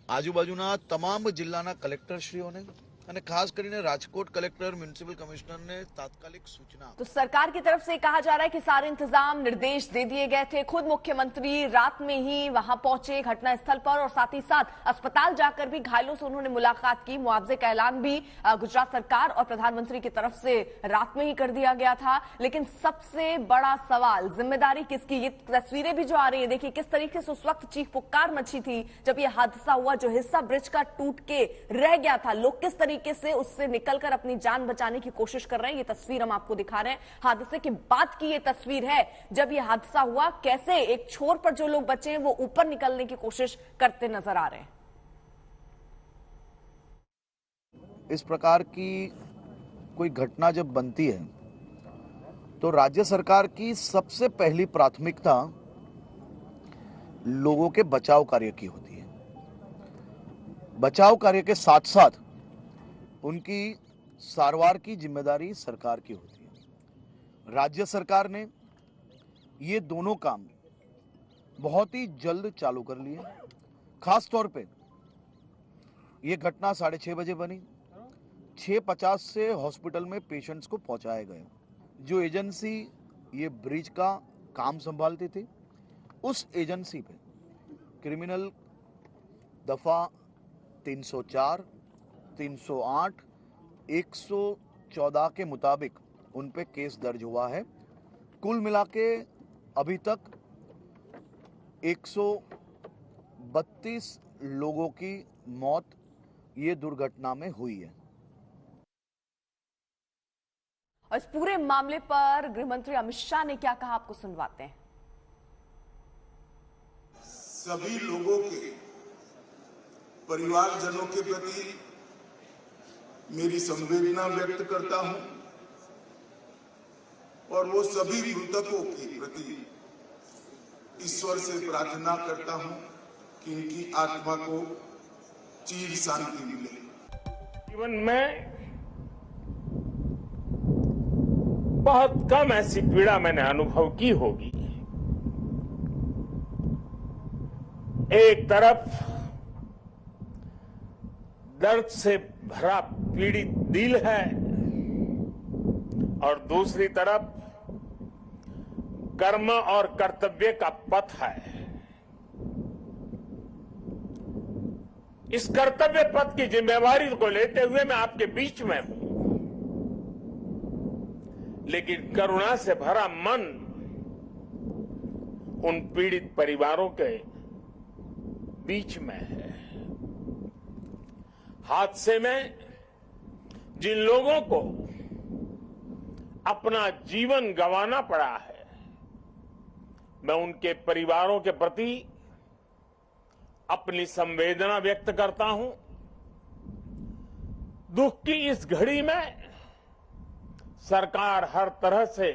આજુબાજુના તમામ જિલ્લાના કલેક્ટરશ્રીઓને અને खास કરીને राजकोट कलेक्टर म्युनिसिपल कमिश्नर ने तात्कालिक सूचना. तो सरकार की तरफ से कहा जा रहा है कि सारे इंतजाम निर्देश दे दिए गए थे. खुद मुख्यमंत्री रात में ही वहां पहुंचे घटना स्थल पर और साथ ही साथ अस्पताल जाकर भी घायलों से उन्होंने मुलाकात की. मुआवजे का ऐलान भी गुजरात सरकार और प्रधानमंत्री की तरफ से रात में ही कर दिया गया था. लेकिन सबसे बड़ा सवाल जिम्मेदारी किसकी? ये तस्वीरें भी जो आ रही है, देखिए किस तरीके से उस वक्त चीख पुकार मची थी जब ये हादसा हुआ. जो हिस्सा ब्रिज का टूट के रह गया था, लोग किस तरीके से उससे निकलकर अपनी जान बचाने की कोशिश कर रहे हैं. ये तस्वीर हम आपको दिखा रहे हैं. हादसे के बाद की ये तस्वीर है जब ये हादसा हुआ. कैसे एक छोर पर जो लोग बचे हैं वो ऊपर निकलने की कोशिश करते नजर आ रहे हैं. इस प्रकार की कोई घटना जब बनती है तो राज्य सरकार की सबसे पहली प्राथमिकता लोगों के बचाव कार्य की होती है. बचाव कार्य के साथ साथ उनकी सारवार की जिम्मेदारी सरकार की होती है. राज्य सरकार ने ये दोनों काम बहुत ही जल्द चालू कर लिए. खास तौर पे ये घटना 6:30 बजे बनी. 6:50 से हॉस्पिटल में पेशेंट्स को पहुंचाए गए. जो एजेंसी ये ब्रिज का काम संभालती थी उस एजेंसी पे क्रिमिनल दफा 304, 308, 114 के मुताबिक उन पे केस दर्ज हुआ है. कुल मिला के अभी तक 132 लोगों की मौत ये दुर्घटना में हुई है. और इस पूरे मामले पर गृह मंत्री अमित शाह ने क्या कहा, आपको सुनवाते हैं. सभी लोगों के परिवारजनों के प्रति मेरी संवेदना व्यक्त करता हूं और वो सभी मृतकों के प्रति ईश्वर से प्रार्थना करता हूं कि इनकी आत्मा को चिर शांति मिले. जीवन में बहुत कम ऐसी पीड़ा मैंने अनुभव की होगी. एक तरफ दर्द से भरा पीड़ित दिल है और दूसरी तरफ कर्म और कर्तव्य का पथ है. इस कर्तव्य पथ की जिम्मेवारी को लेते हुए मैं आपके बीच में हूं, लेकिन करुणा से भरा मन उन पीड़ित परिवारों के बीच में है. हादसे में जिन लोगों को अपना जीवन गंवाना पड़ा है, मैं उनके परिवारों के प्रति अपनी संवेदना व्यक्त करता हूं दुख की इस घड़ी में सरकार हर तरह से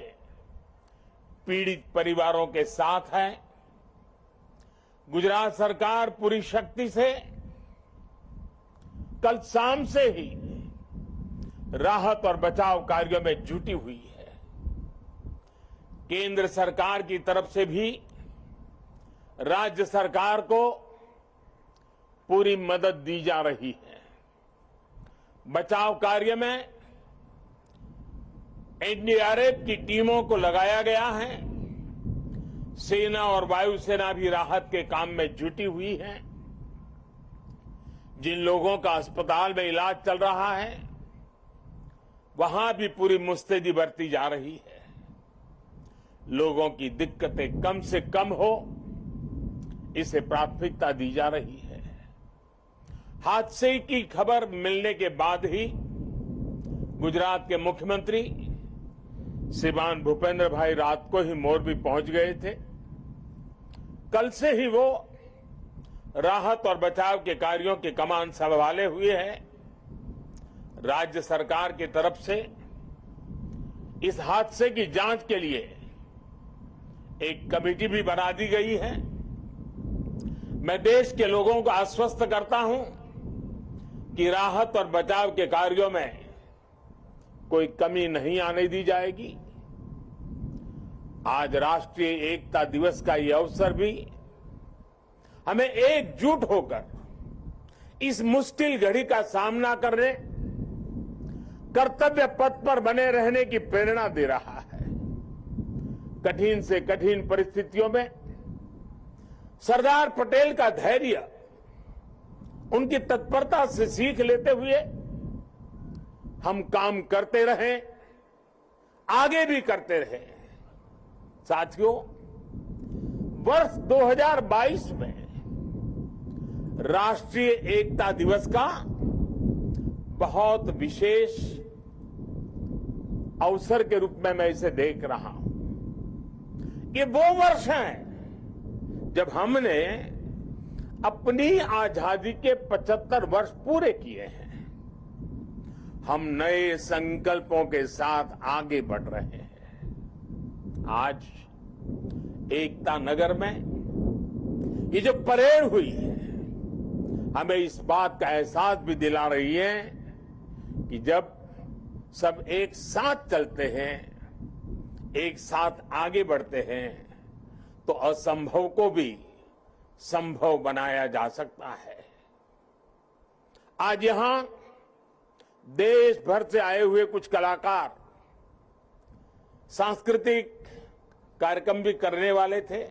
पीड़ित परिवारों के साथ है। गुजरात सरकार पूरी शक्ति से कल शाम से ही राहत और बचाव कार्यों में जुटी हुई है। केंद्र सरकार की तरफ से भी राज्य सरकार को पूरी मदद दी जा रही है। बचाव कार्य में एनडीआरएफ की टीमों को लगाया गया है। सेना और वायुसेना भी राहत के काम में जुटी हुई है। जिन लोगों का अस्पताल में इलाज चल रहा है वहां भी पूरी मुस्तैदी बरती जा रही है। लोगों की दिक्कतें कम से कम हो, इसे प्राथमिकता दी जा रही है। हादसे की खबर मिलने के बाद ही गुजरात के मुख्यमंत्री श्रीमान भूपेंद्र भाई रात को ही मोरबी पहुंच गए थे। कल से ही वो राहत और बचाव के कार्यों की कमान संभाले हुए हैं। राज्य सरकार की तरफ से इस हादसे की जांच के लिए एक कमेटी भी बना दी गई है। मैं देश के लोगों को आश्वस्त करता हूं कि राहत और बचाव के कार्यों में कोई कमी नहीं आने दी जाएगी। आज राष्ट्रीय एकता दिवस का ये अवसर भी हमें एकजुट होकर इस मुश्किल घड़ी का सामना करने, कर्तव्य पथ पर बने रहने की प्रेरणा दे रहा है। कठिन से कठिन परिस्थितियों में सरदार पटेल का धैर्य, उनकी तत्परता से सीख लेते हुए हम काम करते रहें, आगे भी करते रहें। साथियों, वर्ष 2022 में राष्ट्रीय एकता दिवस का बहुत विशेष अवसर के रूप में मैं इसे देख रहा हूं। ये वो वर्ष है जब हमने अपनी आजादी के 75 वर्ष पूरे किए हैं। हम नए संकल्पों के साथ आगे बढ़ रहे हैं। आज एकता नगर में ये जो परेड हुई है, हमें इस बात का एहसास भी दिला रही है कि जब सब एक साथ चलते हैं, एक साथ आगे बढ़ते हैं, तो असंभव को भी संभव बनाया जा सकता है। आज यहां देश भर से आए हुए कुछ कलाकार सांस्कृतिक कार्यक्रम भी करने वाले थे।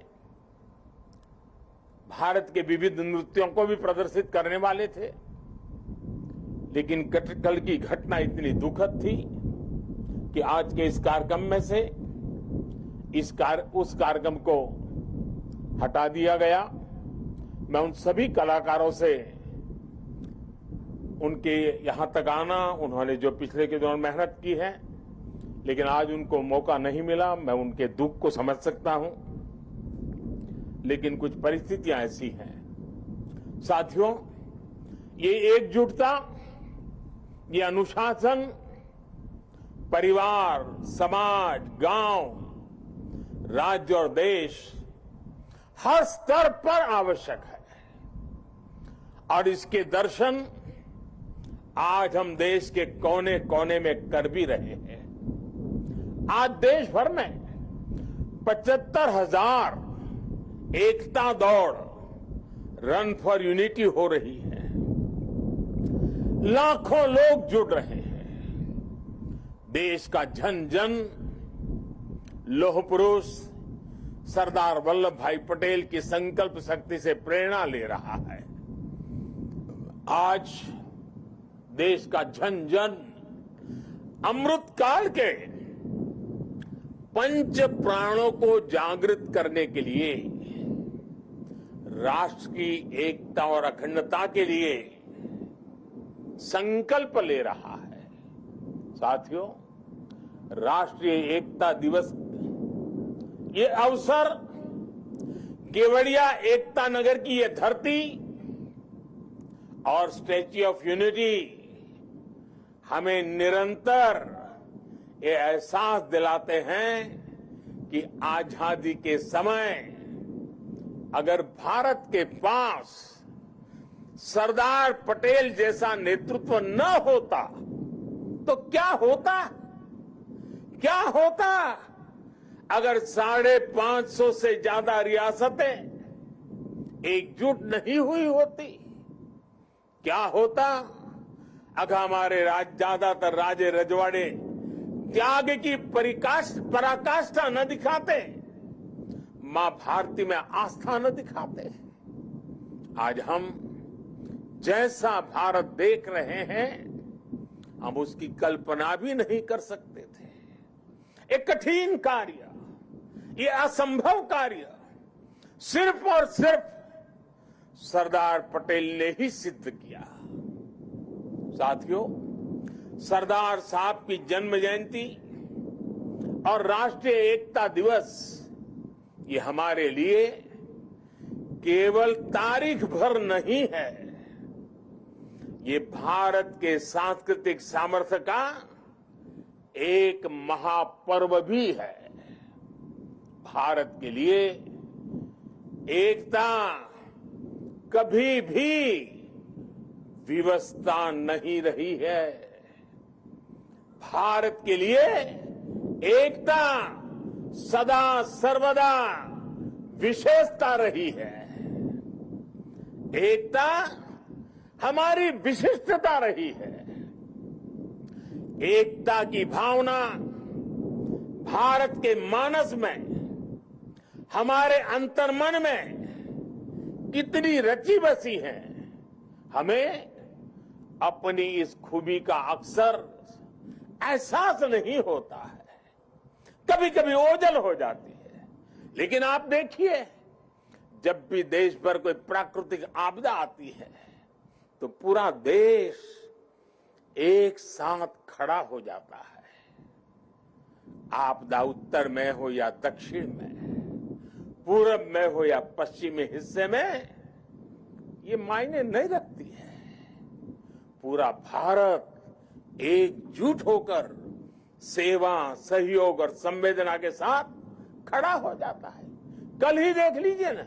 भारत के विविध नृत्यों को भी प्रदर्शित करने वाले थे, लेकिन कल की घटना इतनी दुखद थी कि आज के इस कार्यक्रम में से उस कार्यक्रम को हटा दिया गया। मैं उन सभी कलाकारों से उनके यहां तक आना, उन्होंने जो पिछले के दौरान मेहनत की है, लेकिन आज उनको मौका नहीं मिला, मैं उनके दुख को समझ सकता हूं, लेकिन कुछ परिस्थितियां ऐसी हैं। साथियों, ये एकजुटता, ये अनुशासन परिवार, समाज, गांव, राज्य और देश हर स्तर पर आवश्यक है, और इसके दर्शन आज हम देश के कोने कोने में कर भी रहे हैं। आज देश भर में 75,000 एकता दौड़, रन फॉर यूनिटी हो रही है। लाखों लोग जुड़ रहे हैं। देश का जन जन लौह पुरुष सरदार वल्लभ भाई पटेल की संकल्प शक्ति से प्रेरणा ले रहा है। आज देश का जन जन अमृत काल के पंच प्राणों को जागृत करने के लिए, राष्ट्र की एकता और अखंडता के लिए संकल्प ले रहा है। साथियों, राष्ट्रीय एकता दिवस ये अवसर केवड़िया एकता नगर की ये धरती और स्टैच्यू ऑफ यूनिटी हमें निरंतर ये एहसास दिलाते हैं कि आजादी के समय अगर भारत के पास सरदार पटेल जैसा नेतृत्व न होता तो क्या होता अगर 550 से ज्यादा रियासतें एकजुट नहीं हुई होती? क्या होता अगर हमारे ज्यादातर राजे रजवाड़े त्याग की पराकाष्ठा न दिखाते, मां भारती में आस्था न दिखाते? आज हम जैसा भारत देख रहे हैं हम उसकी कल्पना भी नहीं कर सकते थे। एक कठिन कार्य, ये असंभव कार्य सिर्फ और सिर्फ सरदार पटेल ने ही सिद्ध किया। साथियों, सरदार साहब की जन्म जयंती और राष्ट्रीय एकता दिवस ये हमारे लिए केवल तारीख भर नहीं है, ये भारत के सांस्कृतिक सामर्थ्य का एक महापर्व भी है। भारत के लिए एकता कभी भी विवशता नहीं रही है। भारत के लिए एकता सदा सर्वदा विशेषता रही है। एकता हमारी विशिष्टता रही है। एकता की भावना भारत के मानस में, हमारे अंतर्मन में कितनी रची बसी है, हमें अपनी इस खूबी का अक्सर एहसास नहीं होता है। कभी कभी ओझल हो जाती है, लेकिन आप देखिए जब भी देश पर कोई प्राकृतिक आपदा आती है तो पूरा देश एक साथ खड़ा हो जाता है। आपदा उत्तर में हो या दक्षिण में, पूरब में हो या पश्चिमी हिस्से में, ये मायने नहीं रखती है। पूरा भारत एकजुट होकर सेवा, सहयोग और संवेदना के साथ खड़ा हो जाता है। कल ही देख लीजिए ना,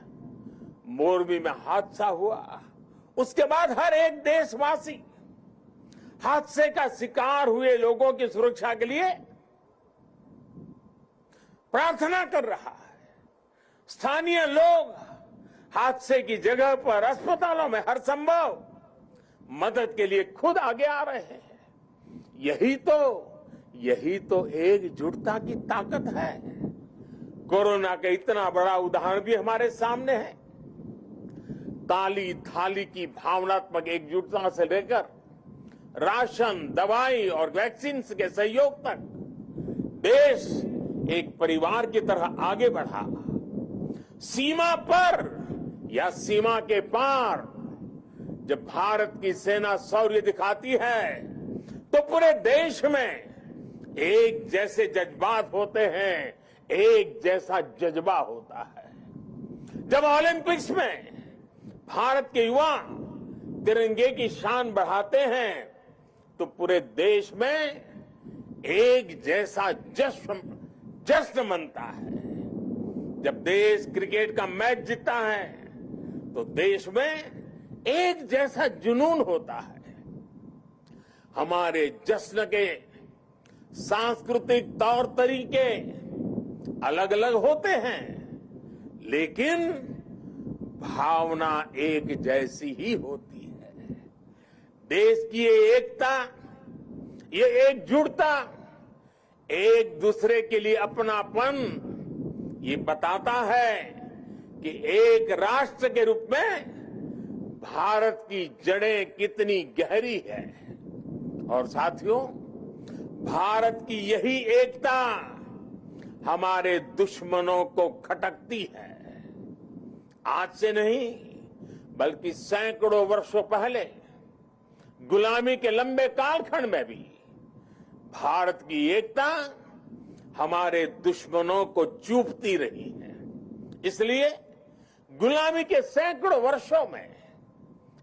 मोरबी में हादसा हुआ, उसके बाद हर एक देशवासी हादसे का शिकार हुए लोगों की सुरक्षा के लिए प्रार्थना कर रहा है। स्थानीय लोग हादसे की जगह पर अस्पतालों में हर संभव मदद के लिए खुद आगे आ रहे हैं। यही तो एकजुटता की ताकत है। कोरोना का इतना बड़ा उदाहरण भी हमारे सामने है। काली थाली की भावनात्मक एकजुटता से लेकर राशन, दवाई और वैक्सीन के सहयोग तक देश एक परिवार की तरह आगे बढ़ा। सीमा पर या सीमा के पार जब भारत की सेना शौर्य दिखाती है तो पूरे देश में एक जैसे जज्बात होते हैं, एक जैसा जज्बा होता है। जब ओलंपिक्स में भारत के युवा तिरंगे की शान बढ़ाते हैं तो पूरे देश में एक जैसा जश्न मनता है। जब देश क्रिकेट का मैच जीतता है तो देश में एक जैसा जुनून होता है। हमारे जश्न के सांस्कृतिक तौर तरीके अलग अलग होते हैं, लेकिन भावना एक जैसी ही होती है। देश की ये एकता, ये एकजुटता, एक दूसरे के लिए अपनापन, ये बताता है कि एक राष्ट्र के रूप में भारत की जड़ें कितनी गहरी है। और साथियों, भारत की यही एकता हमारे दुश्मनों को खटकती है। आज से नहीं बल्कि सैकड़ों वर्षों पहले गुलामी के लंबे कालखंड में भी भारत की एकता हमारे दुश्मनों को चूपती रही है। इसलिए गुलामी के सैकड़ों वर्षों में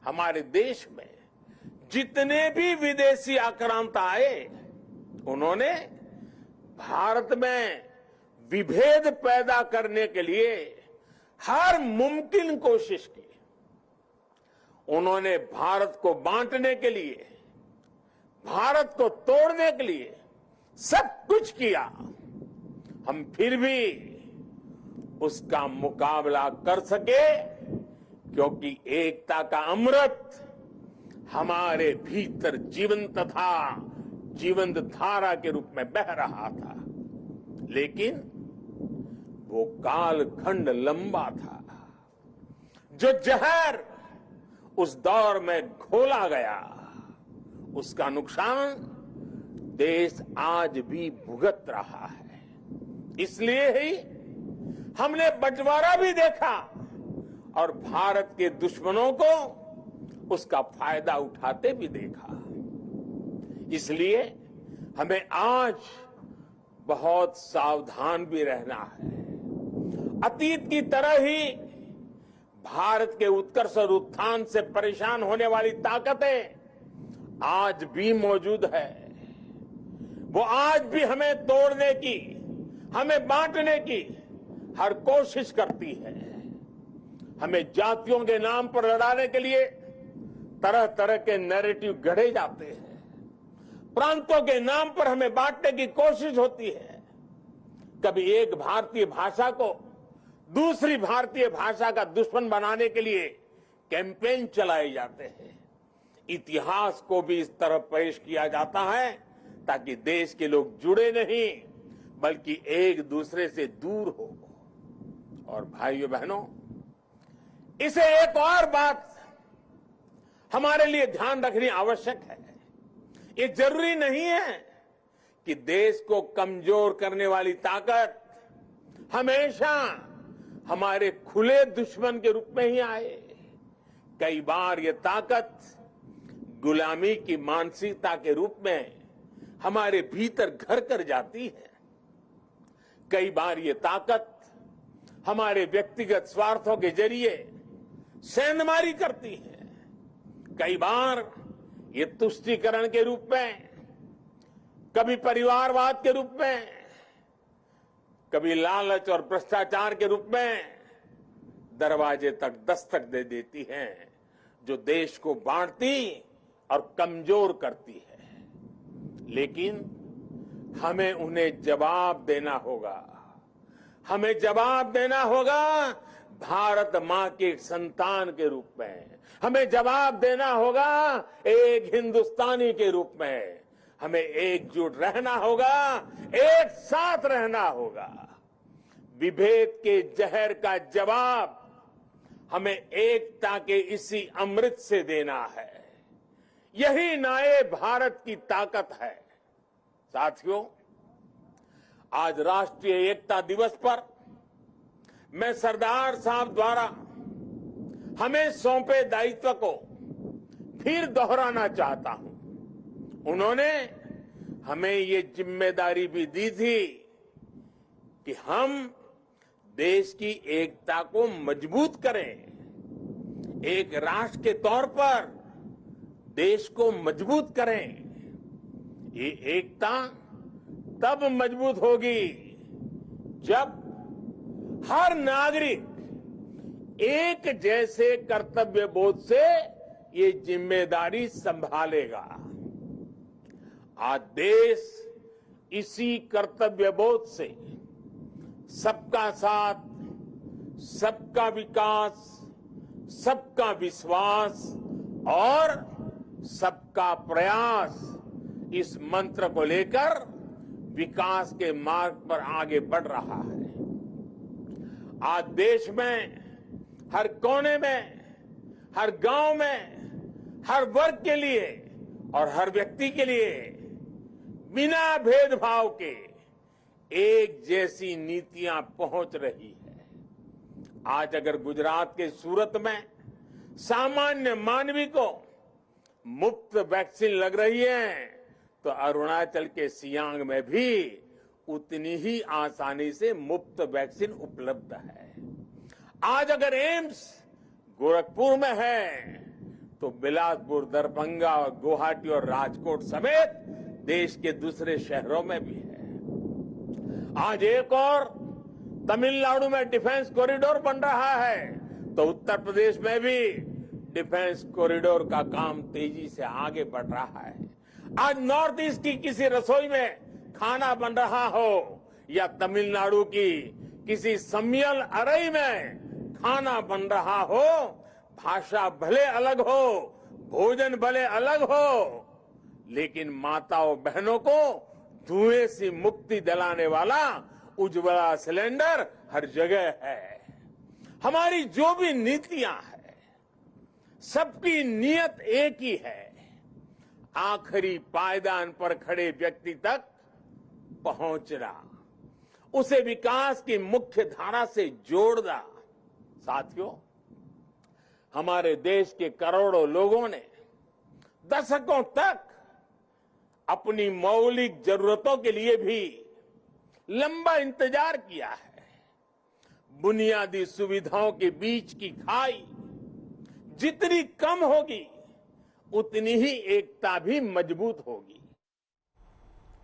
हमारे देश में जितने भी विदेशी आक्रांत आए उन्होंने भारत में विभेद पैदा करने के लिए हर मुमकिन कोशिश की। उन्होंने भारत को बांटने के लिए, भारत को तोड़ने के लिए सब कुछ किया। हम फिर भी उसका मुकाबला कर सके क्योंकि एकता का अमृत हमारे भीतर जीवंत था, जीवंत धारा के रूप में बह रहा था। लेकिन वो कालखंड लंबा था। जो जहर उस दौर में घोला गया, उसका नुकसान देश आज भी भुगत रहा है। इसलिए ही हमने बंटवारा भी देखा और भारत के दुश्मनों को उसका फायदा उठाते भी देखा। इसलिए हमें आज बहुत सावधान भी रहना है। अतीत की तरह ही भारत के उत्कर्ष और उत्थान से परेशान होने वाली ताकतें आज भी मौजूद है। वो आज भी हमें तोड़ने की, हमें बांटने की हर कोशिश करती है। हमें जातियों के नाम पर लड़ाने के लिए तरह तरह के नैरेटिव गढ़े जाते हैं। प्रांतों के नाम पर हमें बांटने की कोशिश होती है। कभी एक भारतीय भाषा को दूसरी भारतीय भाषा का दुश्मन बनाने के लिए कैंपेन चलाए जाते हैं। इतिहास को भी इस तरह पेश किया जाता है ताकि देश के लोग जुड़े नहीं बल्कि एक दूसरे से दूर हो। और भाइयों बहनों, इसे एक और बात हमारे लिए ध्यान रखनी आवश्यक है। ये जरूरी नहीं है कि देश को कमजोर करने वाली ताकत हमेशा हमारे खुले दुश्मन के रूप में ही आए। कई बार ये ताकत गुलामी की मानसिकता के रूप में हमारे भीतर घर कर जाती है। कई बार ये ताकत हमारे व्यक्तिगत स्वार्थों के जरिए सेंधमारी करती है। कई बार ये तुष्टीकरण के रूप में, कभी परिवारवाद के रूप में, कभी लालच और भ्रष्टाचार के रूप में दरवाजे तक दस्तक दे देती है, जो देश को बांटती और कमजोर करती है। लेकिन हमें उन्हें जवाब देना होगा। हमें जवाब देना होगा भारत मां के संतान के रूप में। हमें जवाब देना होगा एक हिंदुस्तानी के रूप में। हमें एकजुट रहना होगा, एक साथ रहना होगा। विभेद के जहर का जवाब हमें एकता के इसी अमृत से देना है। यही नए भारत की ताकत है। साथियों, आज राष्ट्रीय एकता दिवस पर मैं सरदार साहब द्वारा हमें सौंपे दायित्व को फिर दोहराना चाहता हूं। उन्होंने हमें ये जिम्मेदारी भी दी थी कि हम देश की एकता को मजबूत करें। एक राष्ट्र के तौर पर देश को मजबूत करें। ये एकता तब मजबूत होगी जब हर नागरिक एक जैसे कर्तव्य बोध से ये जिम्मेदारी संभालेगा। आज देश इसी कर्तव्य बोध से सबका साथ, सबका विकास, सबका विश्वास और सबका प्रयास इस मंत्र को लेकर विकास के मार्ग पर आगे बढ़ रहा है। आज देश में हर कोने में, हर गांव में, हर वर्ग के लिए और हर व्यक्ति के लिए बिना भेदभाव के एक जैसी नीतियां पहुंच रही है। आज अगर गुजरात के सूरत में सामान्य मानवी को मुफ्त वैक्सीन लग रही है तो अरुणाचल के सियांग में भी उतनी ही आसानी से मुफ्त वैक्सीन उपलब्ध है। आज अगर एम्स गोरखपुर में है तो बिलासपुर, दरभंगा और गुवाहाटी और राजकोट समेत देश के दूसरे शहरों में भी है। आज एक और तमिलनाडु में डिफेंस कॉरिडोर बन रहा है, तो उत्तर प्रदेश में भी डिफेंस कॉरिडोर का काम तेजी से आगे बढ़ रहा है। आज नॉर्थ ईस्ट की किसी रसोई में खाना बन रहा हो या तमिलनाडु की किसी सम्मियल अरई में खाना बन रहा हो, भाषा भले अलग हो, भोजन भले अलग हो, लेकिन माताओं बहनों को धुएं से मुक्ति दिलाने वाला उज्ज्वला सिलेंडर हर जगह है। हमारी जो भी नीतियां हैं, सबकी नियत एक ही है, आखिरी पायदान पर खड़े व्यक्ति तक पहुंचना, उसे विकास की मुख्य धारा से जोड़ना। साथियों, हमारे देश के करोड़ों लोगों ने दशकों तक अपनी मौलिक जरूरतों के लिए भी लंबा इंतजार किया है। बुनियादी सुविधाओं के बीच की खाई जितनी कम होगी, उतनी ही एकता भी मजबूत होगी।